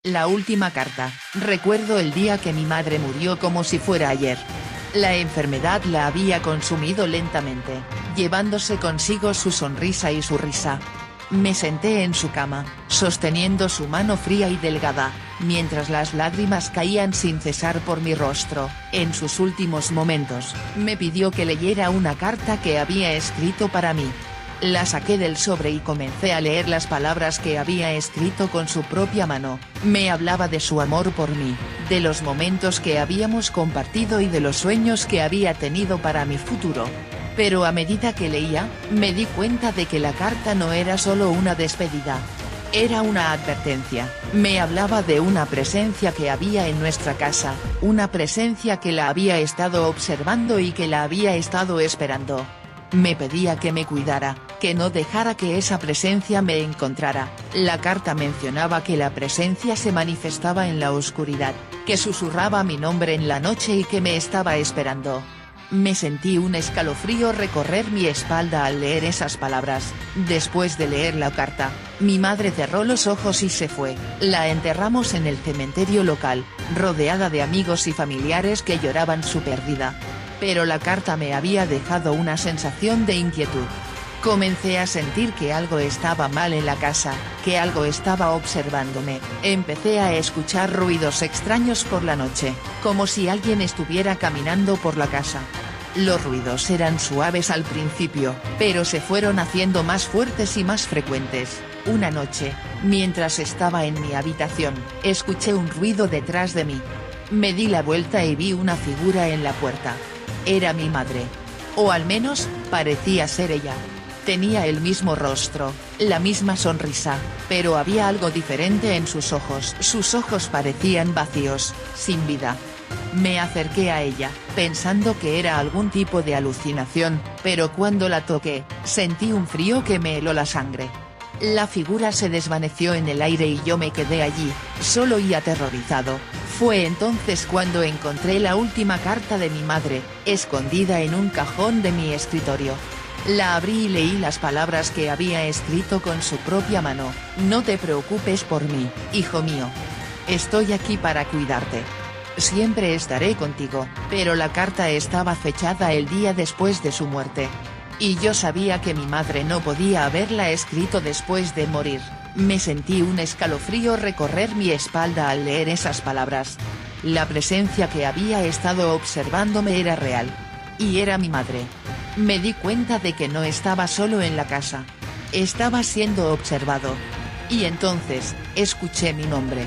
La última carta. Recuerdo el día que mi madre murió como si fuera ayer. La enfermedad la había consumido lentamente, llevándose consigo su sonrisa y su risa. Me senté en su cama, sosteniendo su mano fría y delgada, mientras las lágrimas caían sin cesar por mi rostro. En sus últimos momentos, me pidió que leyera una carta que había escrito para mí. La saqué del sobre y comencé a leer las palabras que había escrito con su propia mano. Me hablaba de su amor por mí, de los momentos que habíamos compartido y de los sueños que había tenido para mi futuro. Pero a medida que leía, me di cuenta de que la carta no era solo una despedida. Era una advertencia. Me hablaba de una presencia que había en nuestra casa, una presencia que la había estado observando y que la había estado esperando. Me pedía que me cuidara, que no dejara que esa presencia me encontrara. La carta mencionaba que la presencia se manifestaba en la oscuridad, que susurraba mi nombre en la noche y que me estaba esperando. Me sentí un escalofrío recorrer mi espalda al leer esas palabras. Después de leer la carta, mi madre cerró los ojos y se fue. La enterramos en el cementerio local, rodeada de amigos y familiares que lloraban su pérdida. Pero la carta me había dejado una sensación de inquietud. Comencé a sentir que algo estaba mal en la casa, que algo estaba observándome. Empecé a escuchar ruidos extraños por la noche, como si alguien estuviera caminando por la casa. Los ruidos eran suaves al principio, pero se fueron haciendo más fuertes y más frecuentes. Una noche, mientras estaba en mi habitación, escuché un ruido detrás de mí. Me di la vuelta y vi una figura en la puerta. Era mi madre. O al menos, parecía ser ella. Tenía el mismo rostro, la misma sonrisa, pero había algo diferente en sus ojos. Sus ojos parecían vacíos, sin vida. Me acerqué a ella, pensando que era algún tipo de alucinación, pero cuando la toqué, sentí un frío que me heló la sangre. La figura se desvaneció en el aire y yo me quedé allí, solo y aterrorizado. Fue entonces cuando encontré la última carta de mi madre, escondida en un cajón de mi escritorio. La abrí y leí las palabras que había escrito con su propia mano. No te preocupes por mí, hijo mío. Estoy aquí para cuidarte. Siempre estaré contigo. Pero la carta estaba fechada el día después de su muerte. Y yo sabía que mi madre no podía haberla escrito después de morir. Me sentí un escalofrío recorrer mi espalda al leer esas palabras. La presencia que había estado observándome era real. Y era mi madre. Me di cuenta de que no estaba solo en la casa. Estaba siendo observado. Y entonces, escuché mi nombre.